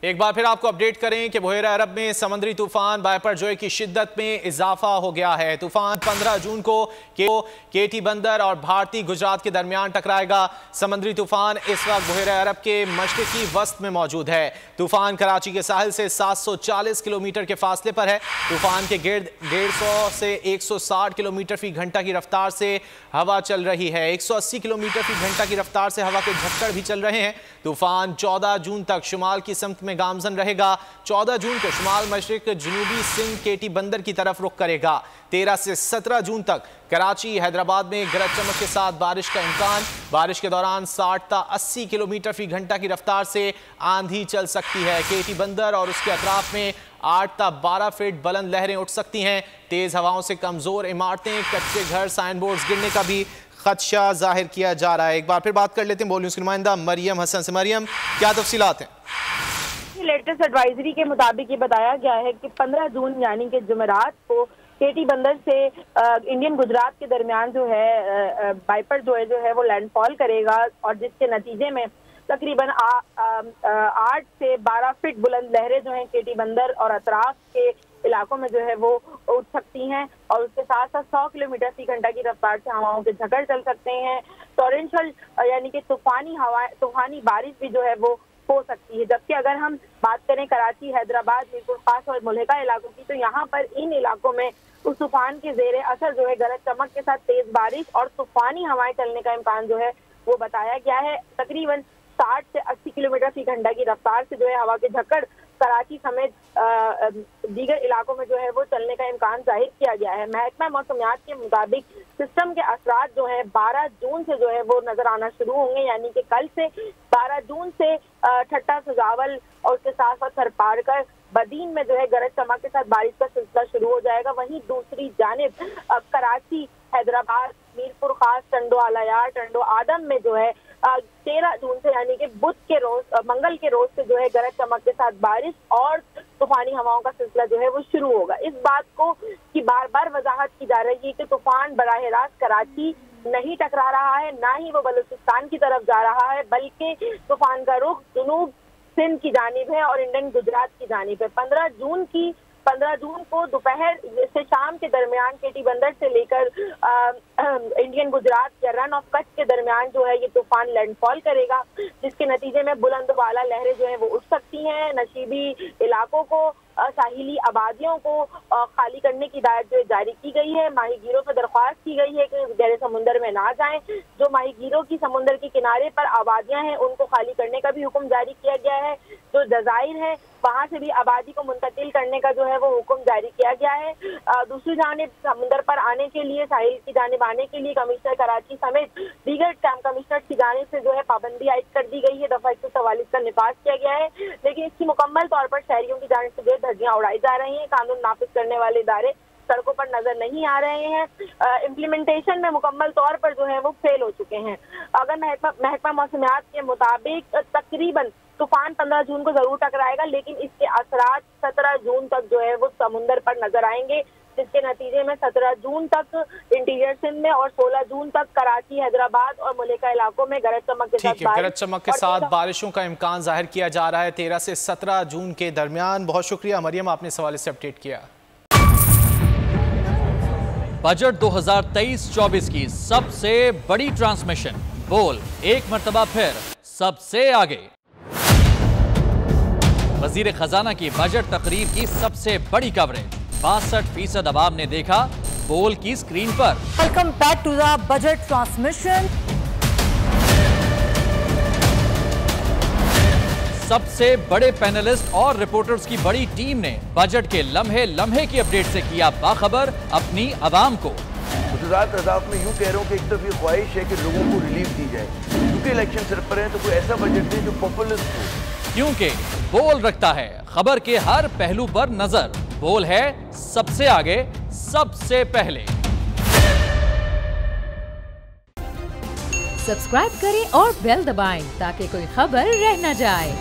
एक बार फिर आपको अपडेट करें कि बहेरा अरब में समुद्री तूफान बायपरजोय की शिद्दत में इजाफा हो गया है। तूफान 15 जून को केटी बंदर और भारतीय गुजरात के दरमियान टकराएगा। समुद्री तूफान इस वक्त बहेरा अरब के मशरिकी वस्त में मौजूद है। तूफान कराची के साहिल से 740 किलोमीटर के फासले पर है। तूफान के गिर्द 150 से 160 किलोमीटर फी घंटा की रफ्तार से हवा चल रही है। 180 किलोमीटर फी घंटा की रफ्तार से हवा के झक्कड़ भी चल रहे हैं। तूफान 14 जून तक शुमाल की समत में गामजन रहेगा। 14 जून को शुमाल मशरिक जनूबी सिंध केटी बंदर की तरफ रुख करेगा। 13 से 17 जून तक कराची हैदराबाद में गरज चमक के साथ बारिश का इम्कान। बारिश के दौरान 60 से 80 किलोमीटर फी घंटा की रफ्तार से आंधी चल सकती है। केटी बंदर और उसके अतराफ में 8 से 12 फीट बुलंद लहरें उठ सकती हैं। तेज हवाओं से कमजोर इमारतें, कच्चे घर, साइन बोर्ड गिरने का भी खदशा जाहिर किया जा रहा है। एक बार फिर बात कर लेते हैं बोल न्यूज़ की नुमाइंदा मरियम हसन से। मरियम, क्या तफसीलात हैं? लेटेस्ट एडवाइजरी के मुताबिक ये बताया गया है कि 15 जून यानी कि जुमेरात को केटी बंदर से इंडियन गुजरात के दरमियान जो है बायपरजोय जो है वो लैंडफॉल करेगा और जिसके नतीजे में तकरीबन 8 से 12 फीट बुलंद लहरें जो हैं केटी बंदर और अतराफ के इलाकों में जो है वो उठ सकती हैं और उसके साथ साथ 100 किलोमीटर फी घंटा की रफ्तार से हवाओं के झकड़ चल सकते हैं। टॉरेंशियल यानी कि तूफानी बारिश भी जो है वो हो सकती है। जबकि अगर हम बात करें कराची, हैदराबाद, मीरपुर खास और मुल्हिका इलाकों की, तो यहाँ पर इन इलाकों में उस तूफान के जेर असर जो है गरज चमक के साथ तेज बारिश और तूफानी हवाएं चलने का इम्कान जो है वो बताया गया है। तकरीबन 60 से 80 किलोमीटर फी घंटा की रफ्तार से जो है हवा के झक्कड़ कराची समेत दीगर इलाकों में जो है वो चलने का इम्कान जाहिर किया गया है। महकमा मौसमियात के मुताबिक सिस्टम के असरात जो है 12 जून से जो है वो नजर आना शुरू होंगे, यानी कि कल से 12 जून से ठट्टा सजावल और उसके साथ साथ सरपारकर बदीन में जो है गरज चमक के साथ बारिश का सिलसिला शुरू हो जाएगा। वहीं दूसरी जानिब कराची, हैदराबाद, मीरपुर खास, टंडो आलायार, टंडो आदम में जो है 13 जून से यानी कि बुध के रोज, मंगल के रोज से जो है गरज चमक के साथ बारिश और तूफानी हवाओं का सिलसिला जो है वो शुरू होगा। इस बात को की बार बार वजाहत की जा रही है कि तूफान बराह रास्त कराची नहीं टकरा रहा है, ना ही वो बलूचिस्तान की तरफ जा रहा है, बल्कि तूफान का रुख जनूब सिंध की जानिब है और इंडियन गुजरात की जानिब है। 15 जून को दोपहर से शाम के दरमियान केटी बंदर से लेकर इंडियन गुजरात या रन ऑफ कच्छ के दरमियान जो है ये तूफान लैंडफॉल करेगा, जिसके नतीजे में बुलंद वाला लहरें जो है वो उठ सकती हैं। नशीबी इलाकों को, साहिली आबादियों को खाली करने की हिदायत जो जारी की गई है। माहीगीरों से दरख्वास्त की गई है कि गहरे समुंदर में ना जाएं। जो माहीगीरों की समुंदर के किनारे पर आबादियां हैं उनको खाली करने का भी हुक्म जारी किया गया है। जो जजायर है वहां से भी आबादी को मुंतकिल करने का जो है वो हुक्म जारी किया गया है। दूसरी जानिब समुंदर पर आने के लिए, साहिल की जानिब आने के लिए कमिश्नर कराची समेत दीगर कमिश्नर की जानिब से जो है पाबंदी आयद कर दी गई है। दफा 144 का निफाज किया गया है, लेकिन इसकी मुकम्मल तौर पर शहरियों की जानिब से जो धज्जियां उड़ाई जा रही हैं। कानून नाफिज करने वाले इदारे सड़कों पर नजर नहीं आ रहे हैं। इम्प्लीमेंटेशन में मुकम्मल तौर पर जो है वो फेल हो चुके हैं। अगर महकमा मौसमियात के मुताबिक तकरीबन तूफान 15 जून को जरूर टकराएगा, लेकिन इसके असरात 17 जून तक जो है वो समुंदर पर नजर आएंगे, जिसके नतीजे में 17 जून तक इंटीरियर सिंध में और 16 जून तक कराची, हैदराबाद और मुल्हिका इलाकों में गरज चमक के साथ बारिशों का इम्कान जाहिर किया जा रहा है 13 से 17 जून के दरमियान। बहुत शुक्रिया मरियम, आपने इस हवाले से अपडेट किया। बजट 2023-24 की सबसे बड़ी ट्रांसमिशन बोल एक मर्तबा फिर सबसे आगे। वजीर खजाना की बजट तकरीर की सबसे बड़ी कवरेज 62% अवाम ने देखा बोल की स्क्रीन पर। Welcome back to the budget transmission. सबसे बड़े पैनलिस्ट और रिपोर्टर्स की बड़ी टीम ने बजट के लम्हे लम्हे की अपडेट से किया बाखबर अपनी आवाम को। गुजरात अदाफ में यूं कह रहा हूं कि एक तरफ ये ख्वाहिश है कि लोगों को रिलीफ दी जाए, क्योंकि इलेक्शन सर पर है, तो कोई ऐसा बजट दे जो पॉपुलिस्ट हो, क्योंकि बोल रखता है खबर के हर पहलू पर नजर। बोल है सबसे आगे, सबसे पहले। सब्सक्राइब करें और बेल दबाएं ताकि कोई खबर रह न जाए।